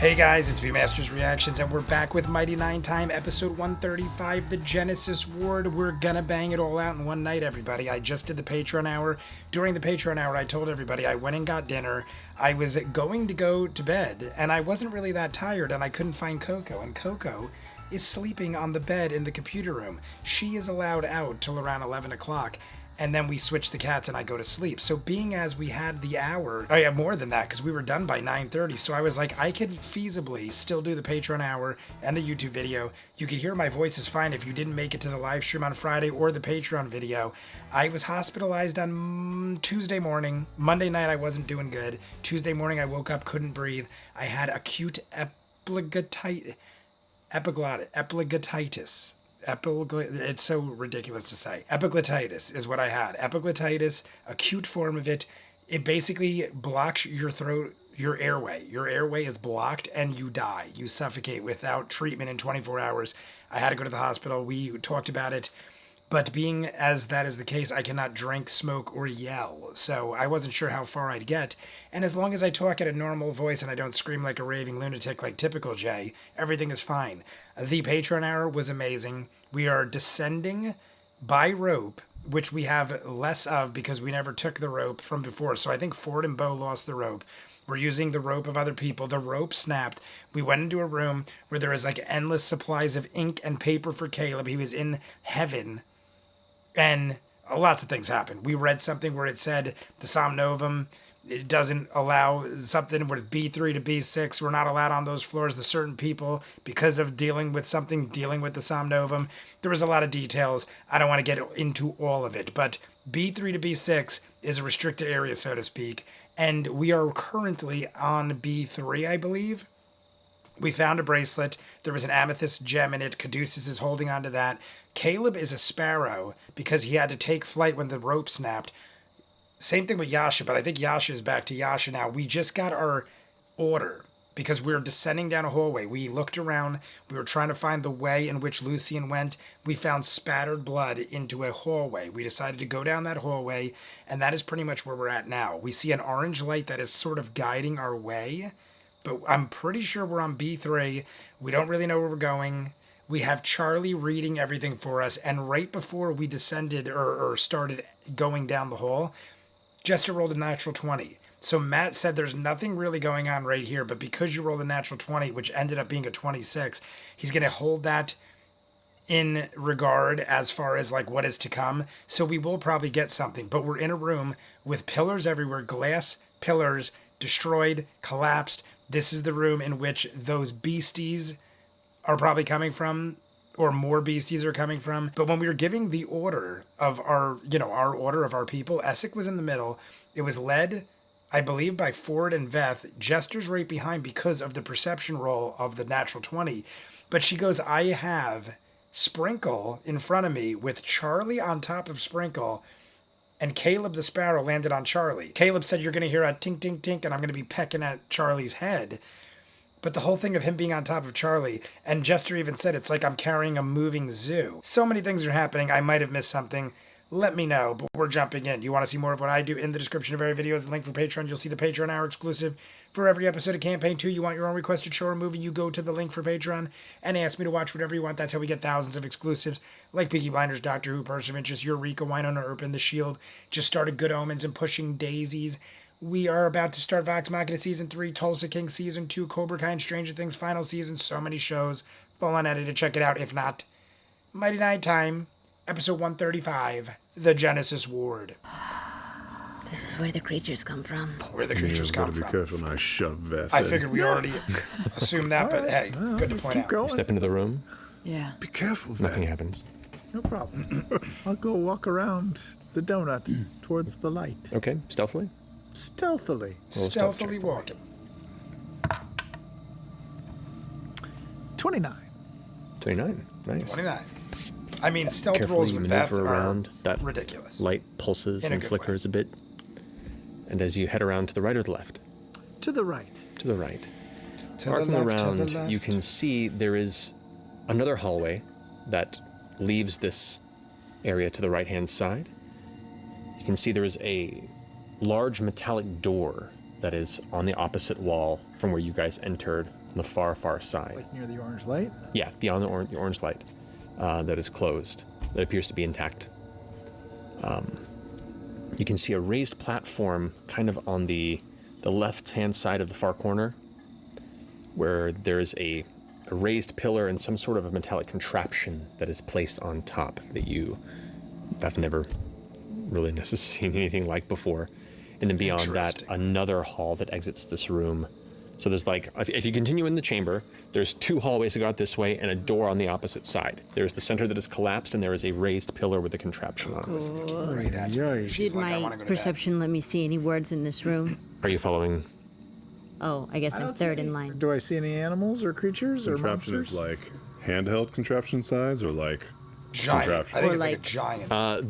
Hey guys, it's V-Masters Reactions, and we're back with Mighty Nein Time, episode 135, the Genesis Ward. We're gonna bang it all out in one night, everybody. I just did the Patreon hour. During the Patreon hour, I told everybody I went and got dinner. I was going to go to bed, and I wasn't really that tired, and I couldn't find Coco, and Coco is sleeping on the bed in the computer room. She is allowed out till around 11 o'clock. And then we switch the cats and I go to sleep. So being as we had the hour, oh yeah, more than that, because we were done by 9:30. So I was like, I could feasibly still do the Patreon hour and the YouTube video. You could hear my voice is fine if you didn't make it to the live stream on Friday or the Patreon video. I was hospitalized on Tuesday morning. Monday night I wasn't doing good. Tuesday morning I woke up, couldn't breathe. I had acute epiglottitis. It's so ridiculous to say. Epiglottitis is what I had. Epiglottitis, acute form of it. It basically blocks your throat, your airway. Your airway is blocked and you die. You suffocate without treatment in 24 hours. I had to go to the hospital. We talked about it. But being as that is the case, I cannot drink, smoke, or yell. So I wasn't sure how far I'd get. And as long as I talk at a normal voice and I don't scream like a raving lunatic like typical Jay, everything is fine. The Patreon hour was amazing. We are descending by rope, which we have less of because we never took the rope from before. So I think Ford and Bo lost the rope. We're using the rope of other people. The rope snapped. We went into a room where there was like endless supplies of ink and paper for Caleb. He was in heaven. And lots of things happened. We read something where it said the Somnovum, it doesn't allow something with B3 to B6. We're not allowed on those floors. The certain people, because of dealing with the Somnovum. There was a lot of details. I don't want to get into all of it. But B3 to B6 is a restricted area, so to speak. And we are currently on B3, I believe. We found a bracelet. There was an amethyst gem in it. Caduceus is holding on to that. Caleb is a sparrow because he had to take flight when the rope snapped. Same thing with Yasha, but I think Yasha is back to Yasha now. We just got our order because we were descending down a hallway. We looked around. We were trying to find the way in which Lucian went. We found spattered blood into a hallway. We decided to go down that hallway, and that is pretty much where we're at now. We see an orange light that is sort of guiding our way, but I'm pretty sure we're on B3. We don't really know where we're going. We have Charlie reading everything for us, and right before we descended or started going down the hall, Jester rolled a natural 20. So Matt said there's nothing really going on right here, but because you rolled a natural 20, which ended up being a 26, he's going to hold that in regard as far as like what is to come. So we will probably get something, but we're in a room with pillars everywhere, glass pillars, destroyed, collapsed. This is the room in which those beasties are probably coming from, or more beasties are coming from. But when we were giving the order of our order of our people, Essek was in the middle. It was led, I believe, by Ford and Veth. Jester's right behind because of the perception roll of the natural 20. But she goes, I have Sprinkle in front of me with Charlie on top of Sprinkle, and Caleb the Sparrow landed on Charlie. Caleb said, you're going to hear a tink, tink, tink, and I'm going to be pecking at Charlie's head. But the whole thing of him being on top of Charlie, and Jester even said it's like I'm carrying a moving zoo. So many things are happening. I might have missed something. Let me know, but we're jumping in. You want to see more of what I do? In the description of every video is the link for Patreon. You'll see the Patreon hour exclusive for every episode of Campaign 2. You want your own requested show or movie, you go to the link for Patreon and ask me to watch whatever you want. That's how we get thousands of exclusives like Peaky Blinders, Doctor Who, Person of Interest, Eureka, Winona Earp, The Shield. Just started Good Omens and Pushing Daisies. We are about to start Vox Machina Season 3, Tulsa King Season 2, Cobra Kai and Stranger Things Final Season. So many shows. Full on edited. Check it out. If not, Mighty Nein Time, Episode 135, The Genesis Ward. This is where the creatures come from. Where the creatures come from. Be careful when I shove Veth I in. figured we already assumed that, but hey, good to point out. Going. Step into the room. Yeah. Be careful, Veth. Nothing happens. No problem. I'll go walk around the donut towards the light. Okay, stealthily. Stealthily. Stealthily walking. 29. 29. Nice. 29. I mean, stealth Carefully rolls you with Beth maneuver are around. That ridiculous. light pulses In a and good flickers a bit. And as you head around to the right or the left? To the right. To the right. To Arcing the left, around, to the left. you can see there is another hallway that leaves this area to the right-hand side. You can see there is a large metallic door that is on the opposite wall from where you guys entered the far, far side. Like near the orange light? Yeah, beyond the orange light that is closed, that appears to be intact. You can see a raised platform kind of on the left-hand side of the far corner, where there's a raised pillar and some sort of a metallic contraption that is placed on top that you have never really necessarily seen anything like before. And then beyond that, another hall that exits this room. So there's like, if you continue in the chamber, there's 2 hallways that go out this way and a door on the opposite side. There's the center that is collapsed, and there is a raised pillar with a contraption on it. Right at you. She's Did like, I my wanna go to bed. perception let me see any words in this room? Are you following? Oh, I guess I'm third in line. Do I see any animals or creatures or Contraption monsters? is like handheld contraption size or like Giant. contraption? I think Or it's like a like- giant.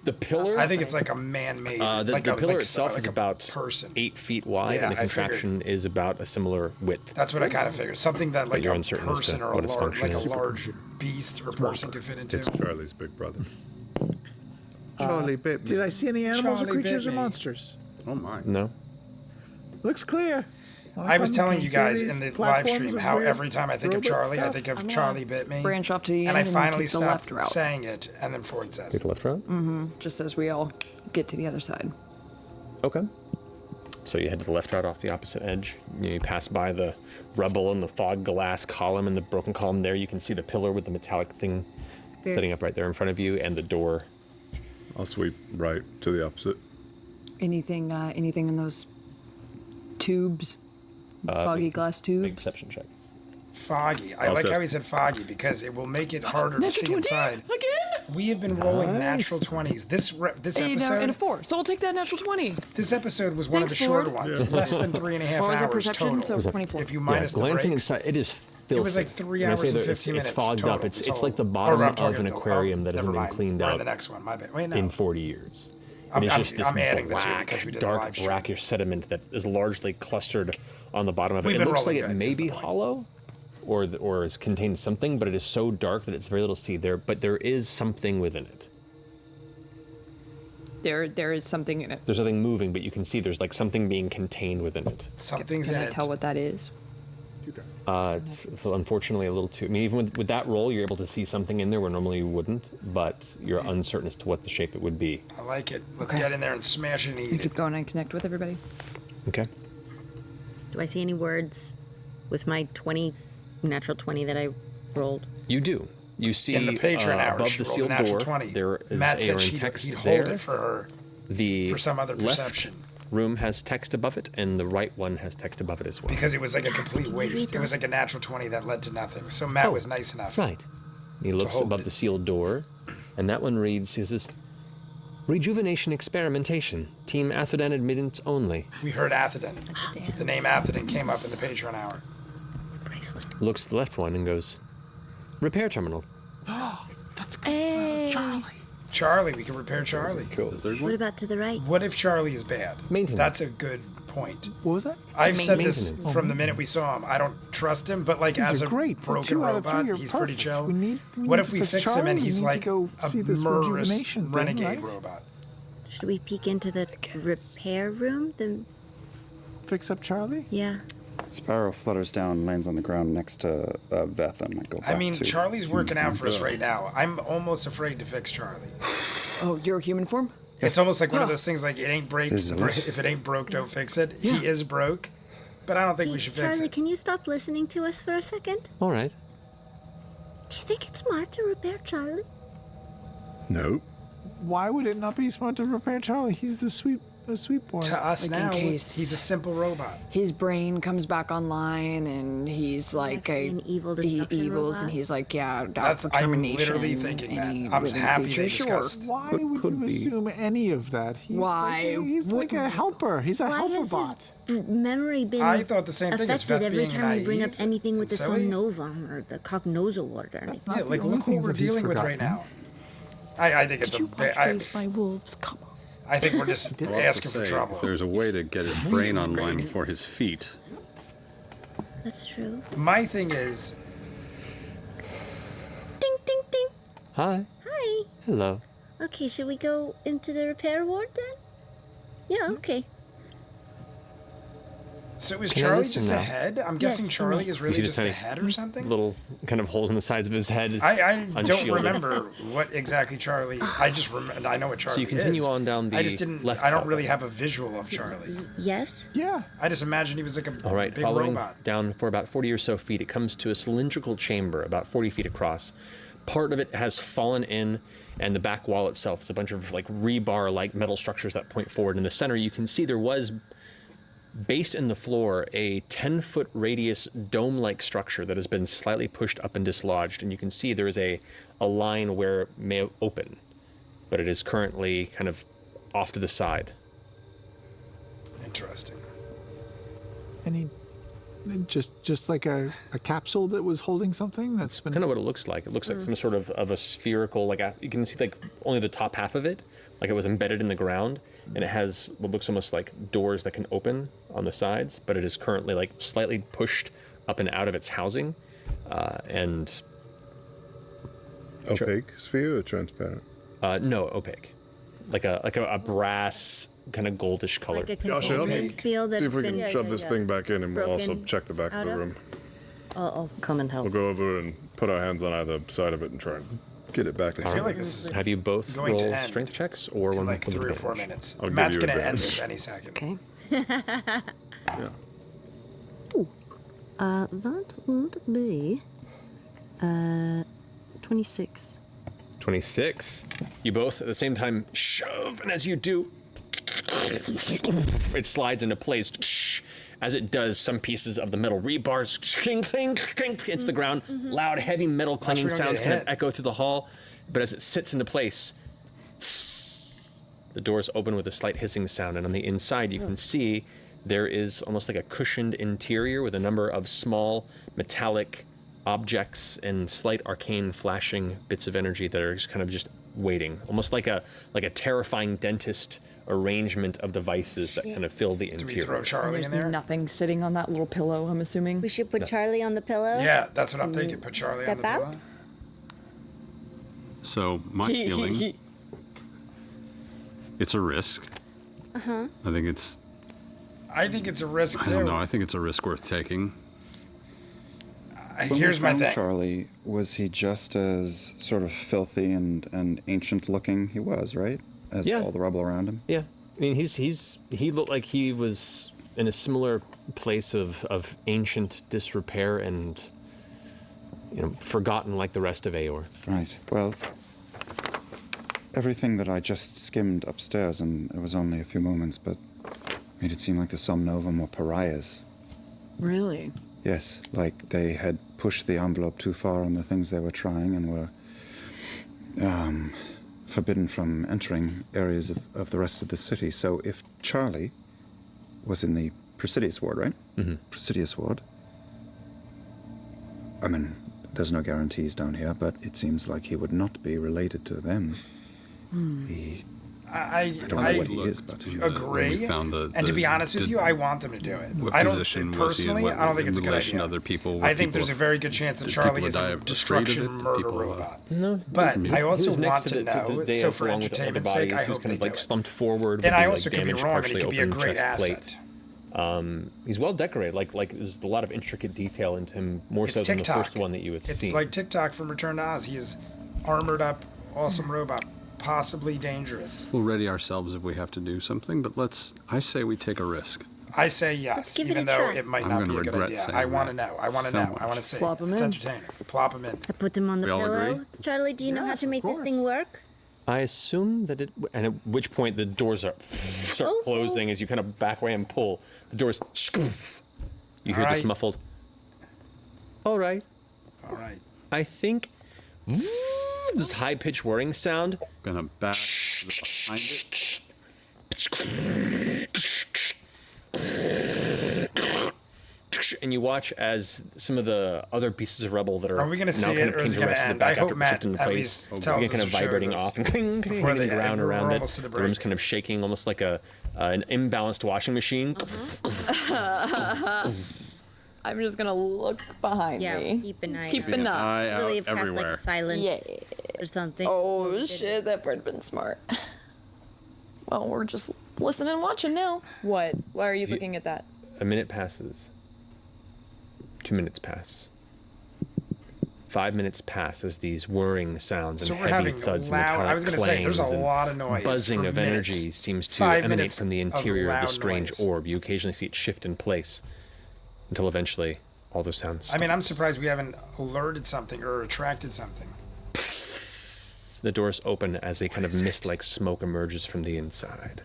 The pillar. I think it's like a man-made. The like a, pillar like, itself like is a about person. 8 feet wide, Yeah, and the I figured. contraption is about a similar width. That's what I kind of figured. Something that like you're a uncertain as to person or a what its large, function like a is. large beast or person could fit into. It's Charlie's big brother. Charlie bit. Did I see any animals Charlie or creatures bit or me. monsters? Oh my. No? Looks clear. I was telling you guys in the live platforms stream of how weird every time I think of robot Charlie, I stuff? think of I'm Charlie gonna bit me. branch off to the and I end and finally take the stopped left route. saying it, and then Ford says, Take the left route? Just as we all get to the other side. Okay. So you head to the left route off the opposite edge. You pass by the rubble and the fog glass column and the broken column there. You can see the pillar with the metallic thing setting up right there in front of you, and the door. I'll sweep right to the opposite. Anything in those tubes? Foggy glass Make a tubes? perception check. foggy. I Also- like how he said foggy because it will make it harder to see inside. Again? We have been rolling natural 20s. This And a episode, 4. So I'll take that natural 20. this episode was one of the Thanks, shorter Ford. ones, less than 3.5 What was our hours perception? total. So 24. If you minus the glancing breaks, inside, it is filthy. was like 3 When I hours say and that 15 it's minutes fogged total. up. It's So- like the or bottom I'm of talking an the- aquarium that never hasn't been mind. cleaned We're in out the next one. My bad. Wait, no. in 40 years. I'm- And it's I'm- just this I'm adding the two black, because we did the dark, live stream. brackish sediment that is largely clustered on the bottom of it. We've It been looks like rolling it good, may is the be point. hollow, or is contained something, but it is so dark that it's very little to see there. But there is something within it. There is something in it. There's nothing moving, but you can see there's like something being contained within it. Something's Can in I it. tell what that is? It's unfortunately a little too. I mean, even with that roll, you're able to see something in there where normally you wouldn't, but you're uncertain as to what the shape it would be. I like it. Let's Okay. get in there and smash it and We eat keep it. going and connect with everybody. Okay. Do I see any words with my 20, natural 20 that I rolled? You do. You see In the patron hour, above she the rolled a sealed natural door, 20. there is Matt a said in he'd text hold there. it for her. The for some other left perception. room has text above it, and the right one has text above it as well. Because it was like a complete Can you waste. read It was those? like a natural 20 that led to nothing. So Matt was nice enough. Right. He looks hold above it. the sealed door, and that one reads, he says, Rejuvenation Experimentation. Team Athodan admittance only. We heard Athodin. The name Athodin came up in the patron hour. Bracelet. Looks at the left one and goes, Repair terminal. Hey. Charlie, we can repair Charlie. Kill the third What one. about to the right? What if Charlie is bad? Maintenance. That's a good point. What was that? I've said this Maintenance. from the minute we saw him. I don't trust him, but like These as are a great. The broken 2 out of 3 robot, are he's pretty perfect. chill. We What need if to we fix fix him Charlie. and We he's need to like go a see this murderous rejuvenation thing, renegade right? robot? Should we peek into the repair room? Fix up Charlie? Yeah. Sparrow flutters down, lands on the ground next to Veth, and I go back I mean, to Charlie's working out for us Yeah. right now. I'm almost afraid to fix Charlie. Oh, you're a human form? It's almost like one of those things like it ain't break. Is it? If it ain't broke, don't fix it. He is broke, but I don't think we should fix Charlie, it. can you stop listening to us for a second? All right. Do you think it's smart to repair Charlie? No. Why would it not be smart to repair Charlie? He's the sweet boy. To us Like in now, case- he's a simple robot. His brain comes back online and he's like an evil destruction evils robot? and he's like, yeah, out That's, for I'm termination. literally thinking that. any I'm living happy they creature. Sure. discussed. Why Could- would could you be. assume any of that? He's Why Like he's like a helper. He's a Why helper has bot. his memory been I thought the same thing as affected Veth every being time we bring up naive anything with the and silly. Somnovam or the Cognosal order? or anything? not Yeah, the like only look what things we're that he's dealing with right forgotten. now. I think it's Did a you bit. watch Raised by Wolves? Come on. I think we're just I'll also asking for say, trouble. if there's a way to get his brain online before his feet. That's true. My thing is, Ding, ding, ding. Hi. Hi. Hello. Okay, should we go into the repair ward then? Yeah, okay. So is Can I Charlie listen just now? a head? I'm guessing Yes, Charlie go is really see just this a tiny head or something. Little kind of holes in the sides of his head. I don't unshielded. remember what exactly Charlie. I just remember. I know what Charlie you continue is. on down I the just didn't. left I don't hallway. really have a visual of Charlie. Yes? Yeah. I just imagined he was like a All right, big following robot. down for about 40 or so feet, it comes to a cylindrical chamber about 40 feet across. Part of it has fallen in, and the back wall itself is a bunch of like rebar-like metal structures that point forward. In the center, you can see there was, based in the floor, a 10-foot radius dome-like structure that has been slightly pushed up and dislodged, and you can see there is a line where it may open, but it is currently kind of off to the side. Interesting. Any, just like a capsule that was holding something that's been. Kind of what it looks like. It looks like some sort of a spherical, like you can see like only the top half of it, like it was embedded in the ground, and it has what looks almost like doors that can open on the sides, but it is currently like slightly pushed up and out of its housing, and Opaque sphere or transparent? no, opaque, like a brass kind of goldish color. Like a Actually, help me containment field that's See if we can been shove this thing back in, and we'll also broken check the back of out the of? room. I'll come and help. We'll go over and put our hands on either side of it and try and get it back. I feel like this is Have you both going to roll end strength checks or in one like with 3 or 4 advantage? minutes. I'll give Matt's you gonna end advantage. this any second. Okay. Yeah. That would be 26. 26. You both at the same time shove, and as you do, it slides into place. As it does, some pieces of the metal rebars clink, clink, clink hits the ground. Loud, heavy metal clanging we don't get sounds kind of hit. echo through the hall. But as it sits into place, the doors open with a slight hissing sound, and on the inside you can see there is almost like a cushioned interior with a number of small metallic objects and slight arcane flashing bits of energy that are just kind of just waiting, almost like a terrifying dentist arrangement of devices that kind of fill the Do we interior. throw Charlie There's in there? nothing sitting on that little pillow, I'm assuming. We should put Charlie on the pillow. Yeah, that's what I'm thinking. Put Charlie on Step the out? pillow. So my feeling, it's a risk. I think it's. I think it's a risk I too. don't know. I think it's a risk worth taking. When Here's we my found thing. Charlie, was he just as sort of filthy and ancient looking? He was, right? As Yeah. all the rubble around him? Yeah, I mean he looked like he was in a similar place of ancient disrepair and forgotten like the rest of Aor. Right. Well, everything that I just skimmed upstairs, and it was only a few moments, but made it seem like the Somnovum were pariahs. Really? Yes, like they had pushed the envelope too far on the things they were trying and were forbidden from entering areas of the rest of the city. So if Charlie was in the Presidius ward, right? Mm-hmm. Presidius ward. I mean, there's no guarantees down here, but it seems like he would not be related to them. I don't know what he is, but agree. And to be honest with you, I want them to do it. What I don't position was he in? personally. What- I don't think in it's a good relation idea. to other people? I What think there's a people- very good chance that did Charlie people is die a afraid of destruction it? Did murder people, robot. No, But I he also was next want to to the know. dais So for along with the other entertainment's sake, bodies. I He was hope kind they of do like it. slumped forward. And with I the, also like, could be damaged, wrong, and partially it could be a open great chest plate. asset. He's well decorated. Like there's a lot of intricate detail into him, more It's so than the TikTok. first one that you had It's seen. like TikTok from Return to Oz. He is armored up, awesome robot, possibly dangerous. We'll ready ourselves if we have to do something, but I say we take a risk. I say yes, give it even a though try. it might I'm not gonna be a good regret idea. saying I want to that know. I want to so know. I much. want to see. Plop 'em It's in. entertaining. Plop him in. I put him on the We all pillow. agree? Charlie, do you know how to make this thing work? I assume that and at which point the doors start Oh. closing as you kind of back away and pull. The doors, you hear this Alright. muffled. All right, All right. I think this high-pitched whirring sound. Gonna back behind it. And you watch as some of the other pieces of rubble that are Are we gonna now see kind it, of or is pinned it to the gonna rest of the end? back I after hope pushing Matt into at place. least tells Again, us kind of or shows vibrating us off and cling, cling, before hitting the ground we're around it. almost to the The room's break. kind of shaking, almost like an imbalanced washing machine. I'm just gonna look behind Yeah, me. keep an eye Keep out. an eye. Eye Really out have cast everywhere. like silence Yeah. or something. Oh shit, that bird's been smart. Well, we're just listening and watching now. What? Why are you looking at that? A minute passes. 2 minutes pass. 5 minutes pass as these whirring sounds So and we're heavy having thuds loud- and metallic I was gonna say, there's a clangs and lot of noise buzzing for of minutes. energy seems to 5 emanate minutes from the of interior of the loud strange noise. orb. You occasionally see it shift in place until eventually all the sounds I mean, I'm stops. surprised we haven't alerted something or attracted something. The doors open as a kind of is it? mist-like smoke emerges from the inside.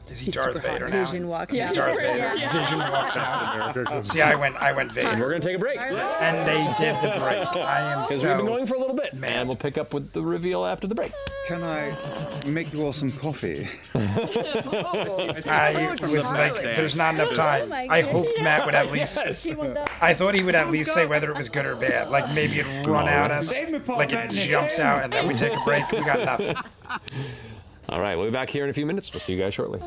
Is he He's Darth super hot. Vader now? Vision walks He's out. Darth Vader. Vision walks out. See, I went And Vader. we're going to take a break. And they did the break. I am Because so... we've been going for a little bit. mad. And we'll pick up with the reveal after the break. Can I make you all some coffee? I was like, there's not enough time. I hoped Matt would at least... I thought he would at least say whether it was good or bad. Like maybe it'd run out us. Like it jumps out and then we take a break. We got nothing. All right, we'll be back here in a few minutes. We'll see you guys shortly.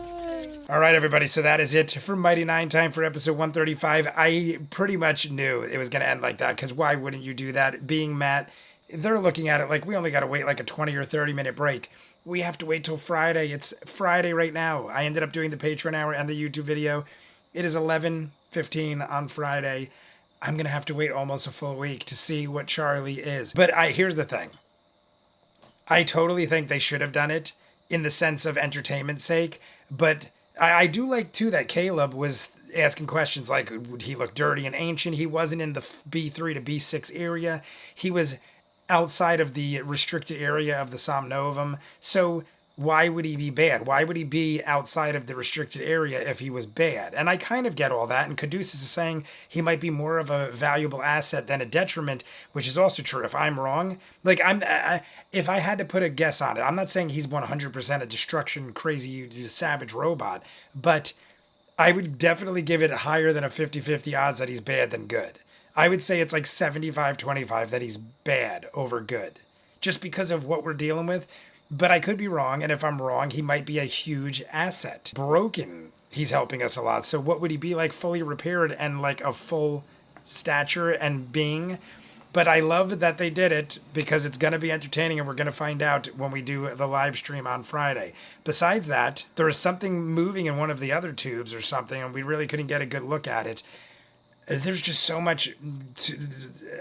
All right, everybody. So that is it for Mighty Nine. Time for episode 135. I pretty much knew it was going to end like that because why wouldn't you do that? Being Matt, they're looking at it like we only got to wait like a 20 or 30 minute break. We have to wait till Friday. It's Friday right now. I ended up doing the Patreon hour and the YouTube video. It is 11:15 on Friday. I'm going to have to wait almost a full week to see what Charlie is. But here's the thing. I totally think they should have done it in the sense of entertainment's sake. But I do like, too, that Caleb was asking questions like, would he look dirty and ancient? He wasn't in the B3 to B6 area. He was outside of the restricted area of the Somnovum. So why would he be bad? Why would he be outside of the restricted area if he was bad? And I kind of get all that. And Caduceus is saying he might be more of a valuable asset than a detriment, which is also true. If I'm wrong, like if I had to put a guess on it, I'm not saying he's 100% a destruction, crazy, savage robot, but I would definitely give it higher than a 50-50 odds that he's bad than good. I would say it's like 75-25 that he's bad over good, just because of what we're dealing with. But I could be wrong, and if I'm wrong, he might be a huge asset. Broken, he's helping us a lot. So what would he be like fully repaired and like a full stature and being? But I love that they did it because it's going to be entertaining and we're going to find out when we do the live stream on Friday. Besides that, there is something moving in one of the other tubes or something, and we really couldn't get a good look at it. There's just so much.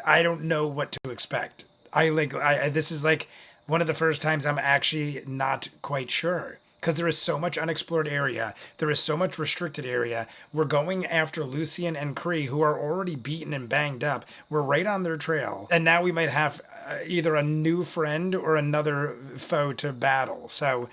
I don't know what to expect. This is like one of the first times I'm actually not quite sure because there is so much unexplored area. There is so much restricted area. We're going after Lucian and Kree, who are already beaten and banged up. We're right on their trail. And now we might have either a new friend or another foe to battle. So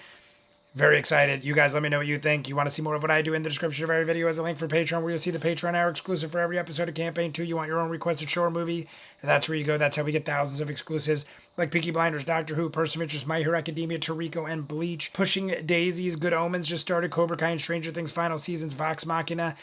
very excited. You guys let me know what you think. You want to see more of what I do? In the description of every video is a link for Patreon where you'll see the Patreon hour exclusive for every episode of Campaign 2. You want your own requested show or movie? That's where you go. That's how we get thousands of exclusives like Peaky Blinders, Doctor Who, Person of Interest, My Hero Academia, Toriko, and Bleach. Pushing Daisies, Good Omens just started. Cobra Kai and Stranger Things final seasons. Vox Machina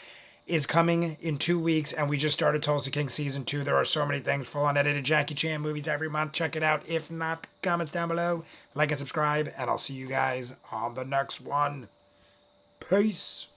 is coming in 2 weeks, and we just started Tulsa King Season 2. There are so many things. Full on edited Jackie Chan movies every month. Check it out. If not, comments down below. Like and subscribe, and I'll see you guys on the next one. Peace.